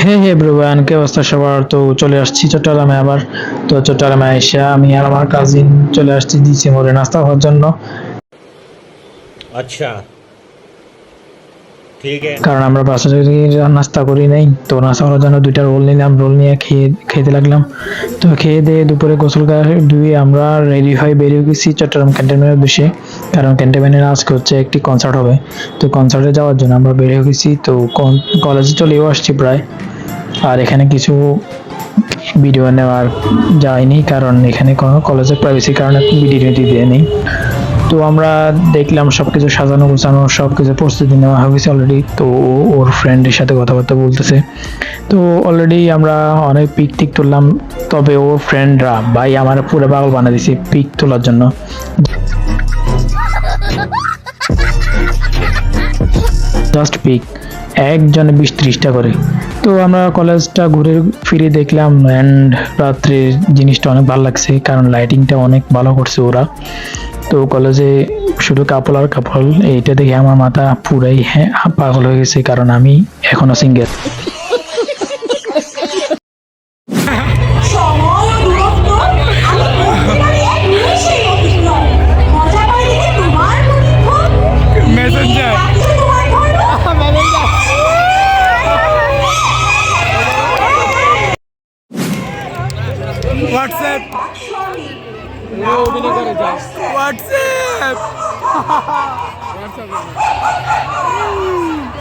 হ্যাঁ হ্যাঁ ব্রুয়ান, কি অবস্থা সবার? তো চলে আসছি চট্টগ্রামে আবার। তো চট্টগ্রামে এসে আমি আর আমার কাজিন চলে আসছি দিছি মোড়ে নাস্তা খাওয়ার জন্য। अच्छा ठीक है। কারণ আমরা বাসা থেকে নাস্তা করি নাই, তো নাস্তা করার জন্য দুইটা রোল নিলাম, রোল নিয়ে খেতে লাগলাম। তো খেয়ে দিয়ে দুপুরে গোসল ধুয়ে আমরা রেডি হয়ে বেরিয়ে গেছি চট্টগ্রাম ক্যান্টনমেন্টের উদ্দেশ্যে। কারণ ক্যান্টনমেন্টের আজকে হচ্ছে একটি কনসার্ট হবে। তো কনসার্টে যাওয়ার জন্য আমরা বেরিয়ে গেছি। তো কলেজে চলেও আসছি প্রায়। আর এখানে কিছু ভিডিও নেওয়ার যায়নি, কারণ এখানে কোনো কলেজের প্রাইভেসির কারণে ভিডিও দিয়ে নেই। তো আমরা দেখলাম সবকিছু সাজানো গোছানো, সবকিছু প্রস্তুতি নেওয়া হয়ে গেছে অলরেডি। তো ওর ফ্রেন্ডের সাথে কথাবার্তা বলতেছে। তো অলরেডি আমরা অনেক পিক টিক তুললাম। তবে ওর ফ্রেন্ডরা ভাই আমার পুরো পাগল বানিয়ে দিছে পিক তোলার জন্য। জাস্ট পিক একজনে 20-30টা করে। তো আমরা কলেজটা ঘুরে ফিরে দেখলাম অ্যান্ড রাত্রে জিনিসটা অনেক ভালো লাগছে, কারণ লাইটিংটা অনেক ভালো করছে ওরা। তো কলেজে শুধু কাপল আর কাপল, এইটা দেখে আমার মাথা পুরাই পাগল হয়ে গেছে, কারণ আমি এখনো সিঙ্গেল। সময় ও দূরত্ব আমি বুঝতে পারি এক নিমেষেই অতিক্রম। মজা করে দেখে তোমার প্রতিক্ষণ। মেসেঞ্জার রাখলে তোমার ধর্ম। হোয়াটসঅ্যাপ হোয়াটসঅ্যাপ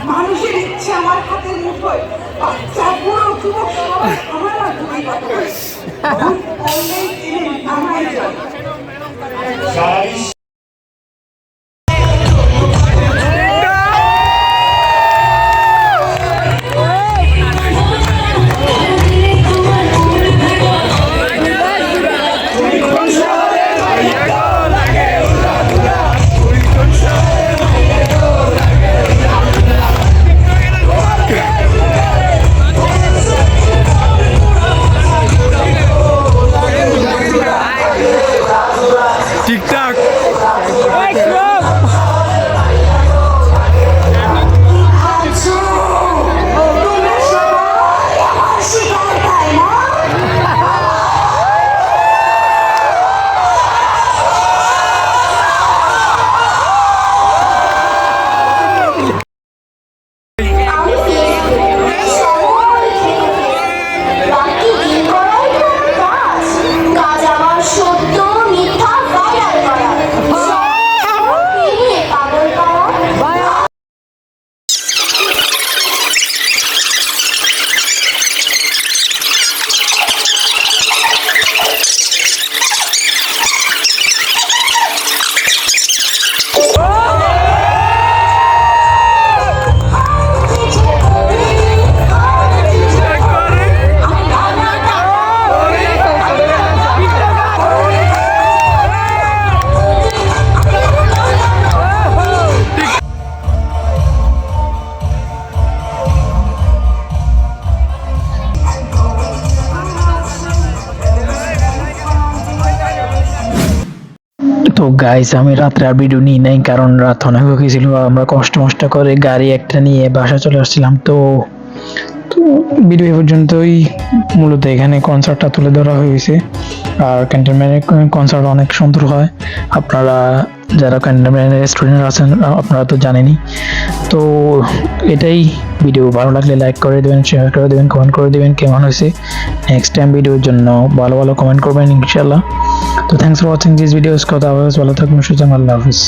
মানুষের ইচ্ছে আমার হাতের মুঠোয়, বাচ্চা বুড়ো যুবক সবাই আমার হাতের মুঠোয়। ভূত বললেই চিনি আমায় জানে। টিকটক আছো, তোমরা সবাই আমার শিকার, তাই না? আমি সময় বাকি কি করাই তো কাজ। কাজ আমার সত্য মিথ্যা ভাইরাল করা, সব নিয়ে পাগল করা। তো গাইস, আমি রাত্রে আর ভিডিও নিই নাই, কারণ রাত অনেক হয়ে গেছিল। আমরা কষ্ট মষ্ট করে গাড়ি একটা নিয়ে বাসা চলে আসছিলাম। তো তো ভিডিও এ পর্যন্তই। মূলত এখানে কনসার্টটা তুলে ধরা হয়েছে। আর ক্যান্টনমেন্টের কনসার্ট অনেক সুন্দর হয়। আপনারা যারা ক্যান্টনমেন্টের স্টুডেন্ট আছেন আপনারা তো জানেনই। তো এটাই। ভিডিও ভালো লাগলে লাইক করে দেবেন, শেয়ার করে দেবেন, কমেন্ট করে দেবেন কেমন হয়েছে। নেক্সট টাইম ভিডিওর জন্য ভালো ভালো কমেন্ট করবেন ইনশাল্লাহ। তো thanks for watching this videos. কথা হবে, ভালো থাকবেন, সুযোগ, আল্লাহ হাফিজ।